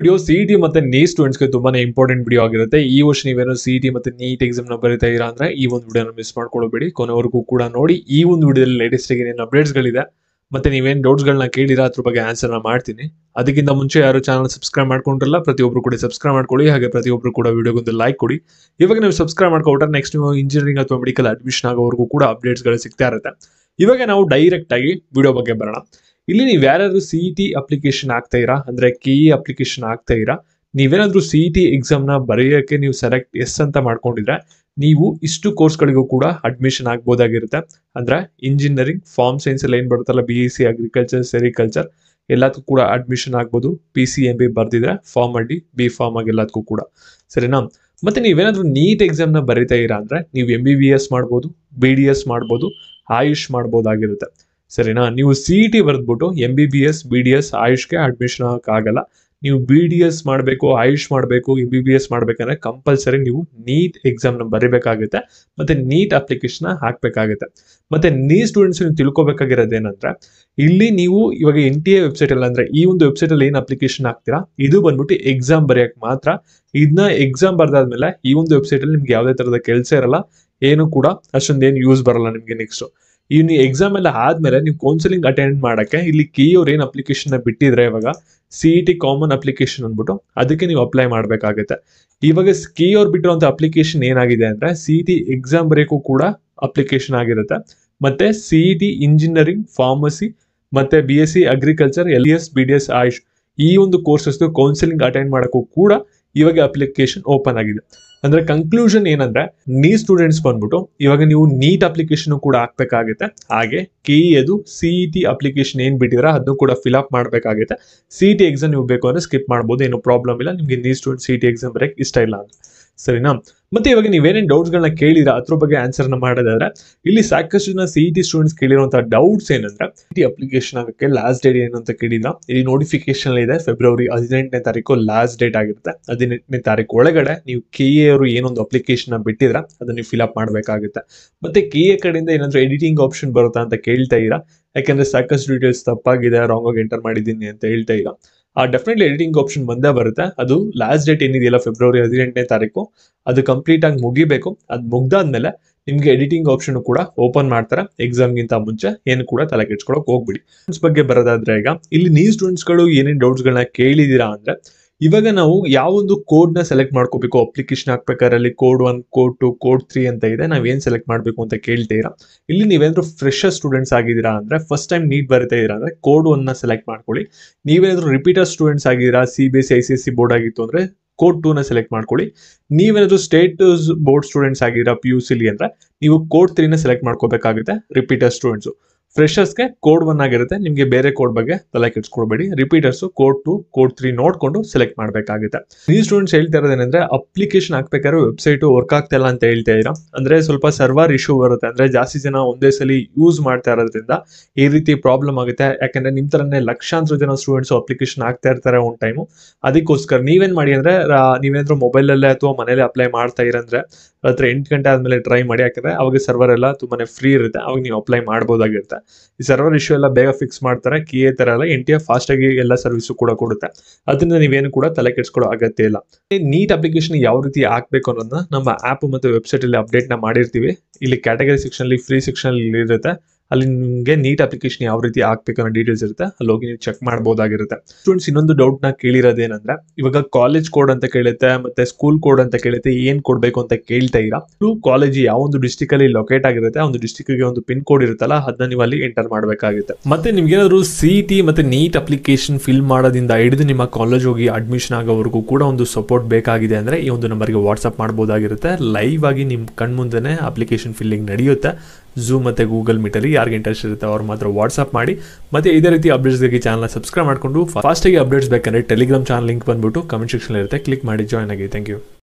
Video CET ಮತ್ತೆ neat ಸ್ಟೂಡೆಂಟ್ಸ್ಗೆ ತುಂಬಾನೇ ಇಂಪಾರ್ಟೆಂಟ್ ವಿಡಿಯೋ ಆಗಿರುತ್ತೆ. ಈ ವರ್ಷ ನೀವೇನೋ ಸಿಇಟಿ ಮತ್ತೆ ನೀಟ್ ಎಕ್ಸಾಮ್ ನ ಬರೀತಾ ಇರಾ ಅಂದ್ರೆ ಈ ಒಂದು ವಿಡಿಯೋನ ಮಿಸ್ ಮಾಡ್ಕೊಳ್ಳಬೇಡಿ, ಕೊನೆವರೆಗೂ ಕೂಡ ನೋಡಿ. ಈ ಒಂದು ವಿಡಿಯೋದಲ್ಲಿ ಲೇಟೆಸ್ಟ್ ಆಗಿ ಏನೇನು ಅಪ್ಡೇಟ್ಸ್ ಗಳಿದೆ ಮತ್ತೆ ನೀವೇನು ಡೌಟ್ಸ್ ಗಳನ್ನ ಕೇಳಿರಾ ಅದ್ರ ಬಗ್ಗೆ ಆನ್ಸರ್ ನ ಮಾಡ್ತೀನಿ. ಅದಕ್ಕಿಂತ ಮುಂಚೆ ಯಾರು ಚಾನಲ್ ಸಬ್ಸ್ಕ್ರೈಬ್ ಮಾಡ್ಕೊಂಡಿರಲ್ಲ ಪ್ರತಿಯೊಬ್ರು ಕೂಡ ಸಬ್ಸ್ಕ್ರೈಬ್ ಮಾಡ್ಕೊಳ್ಳಿ, ಹಾಗೆ ಪ್ರತಿಯೊಬ್ರು ಕೂಡ ವಿಡಿಯೋಗೊಂದು ಲೈಕ್ ಕೊಡಿ. ಇವಾಗ ನೀವು ಸಬ್ಸ್ಕ್ರೈಬ್ ಮಾಡ್ಕೊಂಡ್ರೆ ನೆಕ್ಸ್ಟ್ ನೀವು ಇಂಜಿನಿಯರಿಂಗ್ ಅಥವಾ ಮೆಡಿಕಲ್ ಅಡ್ಮಿಷನ್ ಆಗೋವರೆಗೂ ಕೂಡ ಅಪ್ಡೇಟ್ಸ್ ಗಳು ಸಿಗ್ತಾ ಇರುತ್ತೆ. ಇವಾಗ ನಾವು ಡೈರೆಕ್ಟ್ ಆಗಿ ವಿಡಿಯೋ ಬಗ್ಗೆ ಬರೋಣ. ಇಲ್ಲಿ ನೀವು ಯಾರಾದ್ರೂ ಸಿಇಟಿ ಅಪ್ಲಿಕೇಶನ್ ಆಗ್ತಾ ಇರಾ ಅಂದ್ರೆ ಕೆಇ ಅಪ್ಲಿಕೇಶನ್ ಆಗ್ತಾ ಇರಾ, ನೀವೇನಾದ್ರೂ ಸಿಇಟಿ ಎಕ್ಸಾಮ್ ನ ಬರೆಯೋಕೆ ನೀವು ಸೆಲೆಕ್ಟ್ ಎಸ್ ಅಂತ ಮಾಡ್ಕೊಂಡಿದ್ರೆ ನೀವು ಇಷ್ಟು ಕೋರ್ಸ್ಗಳಿಗೂ ಕೂಡ ಅಡ್ಮಿಷನ್ ಆಗ್ಬೋದಾಗಿರುತ್ತೆ. ಅಂದ್ರೆ ಇಂಜಿನಿಯರಿಂಗ್, ಫಾರ್ಮ್ ಸೈನ್ಸ್ ಅಲ್ಲಿ ಏನ್ ಬರುತ್ತಲ್ಲ, BSc ಅಗ್ರಿಕಲ್ಚರ್, ಸೆರಿಕಲ್ಚರ್ ಎಲ್ಲದಕ್ಕೂ ಕೂಡ ಅಡ್ಮಿಷನ್ ಆಗ್ಬೋದು. PCMB ಬರ್ದಿದ್ರೆ ಫಾರ್ಮ್ ಅಡ್ಡಿ ಬಿ ಫಾರ್ಮ್ ಆಗಿ ಎಲ್ಲದಕ್ಕೂ ಕೂಡ, ಸರಿನಾ? ಮತ್ತೆ ನೀವೇನಾದ್ರೂ ನೀಟ್ ಎಕ್ಸಾಮ್ ನ ಬರೀತಾ ಇರಾ ಅಂದ್ರೆ ನೀವು MBBS ಮಾಡ್ಬೋದು, BDS ಮಾಡ್ಬೋದು, ಆಯುಷ್ ಮಾಡ್ಬೋದಾಗಿರುತ್ತೆ, ಸರಿನಾ? ನೀವು ಸಿಇಟಿ ಬರೆದ್ಬಿಟ್ಟು MBBS, BDS, ಆಯುಷ್ಗೆ ಅಡ್ಮಿಷನ್ ಆಗಲ್ಲ. ನೀವು BDS ಮಾಡಬೇಕು, ಆಯುಷ್ ಮಾಡಬೇಕು, MBBS ಮಾಡ್ಬೇಕಂದ್ರೆ ಕಂಪಲ್ಸರಿ ನೀವು ನೀಟ್ ಎಕ್ಸಾಮ್ ನ ಬರೀಬೇಕಾಗುತ್ತೆ ಮತ್ತೆ ನೀಟ್ ಅಪ್ಲಿಕೇಶನ್ ಹಾಕ್ಬೇಕಾಗುತ್ತೆ. ಮತ್ತೆ ನೀಟ್ ಸ್ಟೂಡೆಂಟ್ಸ್ ನೀವು ತಿಳ್ಕೊಬೇಕಾಗಿರೋದು ಏನಂದ್ರೆ, ಇಲ್ಲಿ ನೀವು ಇವಾಗ NTA ವೆಬ್ಸೈಟ್ ಅಲ್ಲಿ ಅಂದ್ರೆ ಈ ಒಂದು ವೆಬ್ಸೈಟ್ ಅಲ್ಲಿ ಏನ್ ಅಪ್ಲಿಕೇಶನ್ ಹಾಕ್ತೀರಾ ಇದು ಬಂದ್ಬಿಟ್ಟು ಎಕ್ಸಾಮ್ ಬರೆಯಕ್ ಮಾತ್ರ. ಇದನ್ನ ಎಕ್ಸಾಮ್ ಬರ್ದಾದ್ಮೇಲೆ ಈ ಒಂದು ವೆಬ್ಸೈಟ್ ಅಲ್ಲಿ ನಿಮ್ಗೆ ಯಾವುದೇ ತರದ ಕೆಲಸ ಇರಲ್ಲ, ಏನು ಕೂಡ ಅಷ್ಟೊಂದೇನು ಯೂಸ್ ಬರಲ್ಲ ನಿಮ್ಗೆ. ನೆಕ್ಸ್ಟ್ ನೀವು ಎಕ್ಸಾಮ್ ಎಲ್ಲ ಆದ್ಮೇಲೆ ನೀವು ಕೌನ್ಸಿಲಿಂಗ್ ಅಟೆಂಡ್ ಮಾಡಕ್ಕೆ ಇಲ್ಲಿ ಕೀ ಅವ್ರು ಏನ್ ಅಪ್ಲಿಕೇಶನ್ ಬಿಟ್ಟಿದ್ರೆ ಇವಾಗ ಸಿಇಟಿ ಕಾಮನ್ ಅಪ್ಲಿಕೇಶನ್ ಅಂದ್ಬಿಟ್ಟು ಅದಕ್ಕೆ ನೀವು ಅಪ್ಲೈ ಮಾಡ್ಬೇಕಾಗುತ್ತೆ. ಇವಾಗ ಕೀ ಅವ್ರು ಬಿಟ್ಟಿರುವಂತ ಅಪ್ಲಿಕೇಶನ್ ಏನಾಗಿದೆ ಅಂದ್ರೆ ಸಿಇಟಿ ಎಕ್ಸಾಮ್ ಬರೆಯಕ್ಕೂ ಕೂಡ ಅಪ್ಲಿಕೇಶನ್ ಆಗಿರುತ್ತೆ. ಮತ್ತೆ ಸಿಇಟಿ ಇಂಜಿನಿಯರಿಂಗ್, ಫಾರ್ಮಸಿ ಮತ್ತೆ BSc agriculture, LES, BDS, AYUSH ಈ ಒಂದು ಕೋರ್ಸಸ್ ಕೌನ್ಸಿಲಿಂಗ್ ಅಟೆಂಡ್ ಮಾಡಕ್ಕೂ ಕೂಡ ಇವಾಗ ಅಪ್ಲಿಕೇಶನ್ ಓಪನ್ ಆಗಿದೆ. ಅಂದ್ರೆ ಕನ್ಕ್ಲೂಷನ್ ಏನಂದ್ರೆ ನೀಟ್ ಸ್ಟೂಡೆಂಟ್ಸ್ ಬಂದ್ಬಿಟ್ಟು ಇವಾಗ ನೀವು ನೀಟ್ ಅಪ್ಲಿಕೇಶನ್ ಕೂಡ ಹಾಕ್ಬೇಕಾಗುತ್ತೆ, ಹಾಗೆ ಕೆಇ ಸಿಇಟಿ ಅಪ್ಲಿಕೇಶನ್ ಏನ್ ಬಿಟ್ಟಿದ್ರೆ ಅದನ್ನು ಕೂಡ ಫಿಲ್ ಅಪ್ ಮಾಡ್ಬೇಕಾಗುತ್ತೆ. ಸಿಇಟಿ ಎಕ್ಸಾಮ್ ನೀವು ಬೇಕು ಅಂದ್ರೆ ಸ್ಕಿಪ್ ಮಾಡ್ಬೋದು, ಏನೋ ಪ್ರಾಬ್ಲಮ್ ಇಲ್ಲ. ನಿಮ್ಗೆ ನೀಟ್ ಸ್ಟೂಡೆಂಟ್ ಸಿಇಟಿ ಎಕ್ಸಾಮ್ ಬರೆಯಕ್ ಇಷ್ಟ ಇಲ್ಲ ಅಂದ್ರೆ, ಸರಿನಾ? ಮತ್ತೆ ಇವಾಗ ನೀವೇನೇನು ಡೌಟ್ಸ್ ಗಳನ್ನ ಕೇಳಿರಾ ಅದ್ರ ಬಗ್ಗೆ ಆನ್ಸರ್ ನ ಮಾಡೋದಾದ್ರೆ ಇಲ್ಲಿ ಸಾಕಷ್ಟು ಜನ ಸಿಇಟಿ ಸ್ಟೂಡೆಂಟ್ಸ್ ಕೇಳಿರುವಂತಹ ಡೌಟ್ಸ್ ಏನಂದ್ರೆ ಸಿಇಟಿ ಅಪ್ಲಿಕೇಶನ್ ಆಗಕ್ಕೆ ಲಾಸ್ಟ್ ಡೇಟ್ ಏನು ಅಂತ ಕೇಳಿದ್ರ. ಇಲ್ಲಿ ನೋಟಿಫಿಕೇಶನ್ ಇದೆ ಫೆಬ್ರವರಿ 18ನೇ ತಾರೀಕು ಲಾಸ್ಟ್ ಡೇಟ್ ಆಗಿರುತ್ತೆ. 18ನೇ ತಾರೀಕು ಒಳಗಡೆ ನೀವು ಕೆಇ ಅವರು ಏನೊಂದು ಅಪ್ಲಿಕೇಶನ್ ಬಿಟ್ಟಿದ್ರ ಅದನ್ನ ನೀವು ಫಿಲ್ ಅಪ್ ಮಾಡ್ಬೇಕಾಗುತ್ತೆ. ಮತ್ತೆ ಕೆಇ ಕಡೆಯಿಂದ ಏನಾದ್ರು ಎಡಿಟಿಂಗ್ ಆಪ್ಷನ್ ಬರುತ್ತಾ ಅಂತ ಕೇಳ್ತಾ ಇರಾ, ಯಾಕಂದ್ರೆ ಸಾಕಷ್ಟು ಡೀಟೇಲ್ಸ್ ತಪ್ಪಾಗಿದೆ, ರಾಂಗ್ ಆಗಿ ಎಂಟರ್ ಮಾಡಿದ್ದೀನಿ ಅಂತ ಹೇಳ್ತಾ ಇರಾ. ಡೆಫಿನೆಟ್ಲಿ ಎಡಿಟಿಂಗ್ ಆಪ್ಷನ್ ಬಂದೇ ಬರುತ್ತೆ. ಅದು ಲಾಸ್ಟ್ ಡೇಟ್ ಏನಿದೆಯಲ್ಲ ಫೆಬ್ರವರಿ 18ನೇ ತಾರೀಕು ಅದು ಕಂಪ್ಲೀಟ್ ಆಗಿ ಮುಗಿಬೇಕು. ಅದು ಮುಗ್ದಾದ್ಮೇಲೆ ನಿಮ್ಗೆ ಎಡಿಟಿಂಗ್ ಆಪ್ಷನ್ ಕೂಡ ಓಪನ್ ಮಾಡ್ತಾರೆ. ಎಕ್ಸಾಮ್ ಗಿಂತ ಮುಂಚೆ ಏನು ಕೂಡ ತಲೆ ಕೆಡ್ಸ್ಕೊಳಕ್ ಹೋಗ್ಬಿಡಿ. ಬಗ್ಗೆ ಬರೋದಾದ್ರೆ ಈಗ ಇಲ್ಲಿ ನೀಟ್ ಸ್ಟೂಡೆಂಟ್ಸ್ ಗಳು ಏನೇನು ಡೌಟ್ಸ್ ಗಳನ್ನ ಕೇಳಿದೀರಾ ಅಂದ್ರೆ, ಇವಾಗ ನಾವು ಯಾವೊಂದು ಕೋಡ್ ನ ಸೆಲೆಕ್ಟ್ ಮಾಡ್ಕೋಬೇಕು ಅಪ್ಲಿಕೇಶನ್ ಹಾಕ್ಬೇಕಾದ್ರೆ ಅಲ್ಲಿ ಕೋಡ್ 1, ಕೋಡ್ 2, ಕೋಡ್ 3 ಅಂತ ಇದೆ. ನಾವೇನ್ ಸೆಲೆಕ್ಟ್ ಮಾಡ್ಬೇಕು ಅಂತ ಕೇಳ್ತೀರಾ. ಇಲ್ಲಿ ನೀವೇನಾದ್ರೂ ಫ್ರೆಶರ್ ಸ್ಟೂಡೆಂಟ್ಸ್ ಆಗಿದ್ದೀರಾ ಅಂದ್ರೆ ಫಸ್ಟ್ ಟೈಮ್ ನೀಟ್ ಬರೀತಾ ಇದೀರಾ ಅಂದ್ರೆ ಕೋಡ್ 1 ನ ಸೆಲೆಕ್ಟ್ ಮಾಡ್ಕೊಳ್ಳಿ. ನೀವೇನಾದ್ರೂ ರಿಪೀಟರ್ ಸ್ಟೂಡೆಂಟ್ಸ್ ಆಗಿದ್ದೀರಾ, CBSE ICSC ಬೋರ್ಡ್ ಆಗಿತ್ತು ಅಂದ್ರೆ ಕೋಡ್ 2 ನ ಸೆಲೆಕ್ಟ್ ಮಾಡ್ಕೊಳ್ಳಿ. ನೀವೇನಾದ್ರೂ ಸ್ಟೇಟ್ ಬೋರ್ಡ್ ಸ್ಟೂಡೆಂಟ್ಸ್ ಆಗಿದ್ದೀರಾ PUC ಅಂದ್ರೆ ನೀವು ಕೋಡ್ 3 ನ ಸೆಲೆಕ್ಟ್ ಮಾಡ್ಕೋಬೇಕಾಗುತ್ತೆ. ರಿಪೀಟರ್ ಸ್ಟೂಡೆಂಟ್ಸ್, ಫ್ರೆಶರ್ಸ್ಗೆ ಕೋಡ್ 1 ಆಗಿರುತ್ತೆ. ನಿಮ್ಗೆ ಬೇರೆ ಕೋಡ್ ಬಗ್ಗೆ ತಲೆ ಕೆಡ್ಸ್ಕೊಳ್ಬೇಡಿ. ರಿಪೀಟರ್ಸ್ ಕೋಡ್ 2, ಕೋಡ್ 3 ನೋಡ್ಕೊಂಡು ಸೆಲೆಕ್ಟ್ ಮಾಡ್ಬೇಕಾಗುತ್ತೆ. ಈ ಸ್ಟೂಡೆಂಟ್ಸ್ ಹೇಳ್ತಾ ಇರೋದೇನಂದ್ರೆ ಅಪ್ಲಿಕೇಶನ್ ಹಾಕ್ಬೇಕಾದ್ರೆ ವೆಬ್ಸೈಟ್ ವರ್ಕ್ ಆಗ್ತಾ ಇಲ್ಲ ಅಂತ ಹೇಳ್ತಾ ಇದ್ದೀರಾ. ಅಂದ್ರೆ ಸ್ವಲ್ಪ ಸರ್ವರ್ ಇಶ್ಯೂ ಬರುತ್ತೆ, ಅಂದ್ರೆ ಜಾಸ್ತಿ ಜನ ಒಂದೇ ಸಲ ಯೂಸ್ ಮಾಡ್ತಾ ಇರೋದ್ರಿಂದ ಈ ರೀತಿ ಪ್ರಾಬ್ಲಮ್ ಆಗುತ್ತೆ. ಯಾಕಂದ್ರೆ ನಿಮ್ ತರನೇ ಲಕ್ಷಾಂತರ ಜನ ಸ್ಟೂಡೆಂಟ್ಸ್ ಅಪ್ಲಿಕೇಶನ್ ಹಾಕ್ತಾ ಇರ್ತಾರೆ ಒಂದ್ ಟೈಮು. ಅದಕ್ಕೋಸ್ಕರ ನೀವೇನ್ ಮಾಡಿ ಅಂದ್ರೆ ನೀವೇನಾದ್ರೂ ಮೊಬೈಲ್ ಅಲ್ಲೇ ಅಥವಾ ಮನೇಲಿ ಅಪ್ಲೈ ಮಾಡ್ತಾ ಇರಂದ್ರೆ ರಾತ್ರಿ 8 ಗಂಟೆ ಆದ್ಮೇಲೆ ಟ್ರೈ ಮಾಡಿ. ಯಾಕಂದ್ರೆ ಅವಾಗ ಸರ್ವರ್ ಎಲ್ಲ ತುಂಬಾನೇ ಫ್ರೀ ಇರುತ್ತೆ, ಅವಾಗ ನೀವು ಅಪ್ಲೈ ಮಾಡ್ಬೋದಾಗಿರುತ್ತೆ. ಈ ಸರ್ವರ್ ಇಶ್ಯೂ ಎಲ್ಲ ಬೇಗ ಫಿಕ್ಸ್ ಮಾಡ್ತಾರೆ. KA ತರ ಎಲ್ಲ NTA ಫಾಸ್ಟ್ ಆಗಿ ಎಲ್ಲ ಸರ್ವಿಸ್ ಕೂಡ ಕೊಡುತ್ತೆ. ಅದರಿಂದ ನೀವೇನು ಕೂಡ ತಲೆ ಕೆಡ್ಸ್ಕೊಳ್ಳೋ ಅಗತ್ಯ ಇಲ್ಲ. ನೀಟ್ ಅಪ್ಲಿಕೇಶನ್ ಯಾವ ರೀತಿ ಹಾಕ್ಬೇಕು ಅನ್ನೋದನ್ನ ನಮ್ಮ ಆಪ್ ಮತ್ತೆ ವೆಬ್ಸೈಟ್ ಅಲ್ಲಿ ಅಪ್ಡೇಟ್ ನ ಮಾಡಿರ್ತೀವಿ. ಇಲ್ಲಿ ಕ್ಯಾಟಗರಿ ಸೆಕ್ಷನ್ ಅಲ್ಲಿ, ಫ್ರೀ ಸೆಕ್ಷನ್ ಅಲ್ಲಿ ಇರುತ್ತೆ. ಅಲ್ಲಿ ನಿಮಗೆ ನೀಟ್ ಅಪ್ಲಿಕೇಶನ್ ಯಾವ ರೀತಿ ಹಾಕ್ಬೇಕು ಅನ್ನೋ ಡೀಟೇಲ್ಸ್ ಇರುತ್ತೆ, ಅಲ್ಲಿ ಹೋಗಿ ನೀವು ಚೆಕ್ ಮಾಡಬಹುದಾಗಿರುತ್ತೆ. ಸ್ಟೂಡೆಂಟ್ಸ್ ಇನ್ನೊಂದು ಡೌಟ್ ನ ಕೇಳಿರೋದೇನಂದ್ರೆ, ಇವಾಗ ಕಾಲೇಜ್ ಕೋಡ್ ಅಂತ ಕೇಳುತ್ತೆ ಮತ್ತೆ ಸ್ಕೂಲ್ ಕೋಡ್ ಅಂತ ಕೇಳುತ್ತೆ, ಏನ್ ಕೊಡ್ಬೇಕು ಅಂತ ಕೇಳ್ತಾ ಇರಾ. ಕಾಲೇಜ್ ಯಾವ ಒಂದು ಡಿಸ್ಟ್ರಿಕ್ಟ್ ಅಲ್ಲಿ ಲೊಕೇಟ್ ಆಗಿರುತ್ತೆ, ಒಂದು ಡಿಸ್ಟ್ರಿಕ್ಟ್ ಗೆ ಒಂದು ಪಿನ್ ಕೋಡ್ ಇರುತ್ತಲ್ಲ ಅದನ್ನ ನೀವು ಅಲ್ಲಿ ಎಂಟರ್ ಮಾಡಬೇಕಾಗುತ್ತೆ. ಮತ್ತೆ ನಿಮ್ಗೆ ಏನಾದ್ರು ಸಿಇಟಿ ಮತ್ತೆ ನೀಟ್ ಅಪ್ಲಿಕೇಶನ್ ಫಿಲ್ ಮಾಡೋದ್ರಿಂದ ಹಿಡಿದು ನಿಮ್ಮ ಕಾಲೇಜ್ ಹೋಗಿ ಅಡ್ಮಿಷನ್ ಆಗೋವರೆಗೂ ಕೂಡ ಒಂದು ಸಪೋರ್ಟ್ ಬೇಕಾಗಿದೆ ಅಂದ್ರೆ ಈ ಒಂದು ನಂಬರ್ಗೆ ವಾಟ್ಸ್ಆಪ್ ಮಾಡಬಹುದಾಗಿರುತ್ತೆ. ಲೈವ್ ಆಗಿ ನಿಮ್ ಕಣ್ ಮುಂದೆನೆ ಅಪ್ಲಿಕೇಶನ್ ಫಿಲ್ಲಿಂಗ್ ನಡೆಯುತ್ತೆ. Zoom ಮತ್ತೆ ಗೂಗಲ್ ಮೀಟ್ ಅಲ್ಲಿ ಯಾರಿಗೆ ಇಂಟ್ರೆಸ್ಟ್ ಇರುತ್ತೆ ಅವ್ರು ಮಾತ್ರ ವಾಟ್ಸ್ಆಪ್ ಮಾಡಿ. ಮತ್ತೆ ಇದೇ ರೀತಿ ಅಪ್ಡೇಟ್ಸ್ಗಾಗಿ ಚಾನಲ್ ಸಬ್ಸ್ಕ್ರೈಬ್ ಮಾಡ್ಕೊಂಡು ಫಾಸ್ಟ್ ಆಗಿ ಅಪ್ಡೇಟ್ಸ್ ಬೇಕಂದ್ರೆ ಟೆಲಿಗ್ರಾಮ್ ಚಾನಲ್ ಲಿಂಕ್ ಬಂದ್ಬಿಟ್ಟು ಕಮೆಂಟ್ ಸೆಕ್ಷನ್ ಇರುತ್ತೆ, ಕ್ಲಿಕ್ ಮಾಡಿ ಜಾಯ್ನ್ ಆಗಿ. Thank you.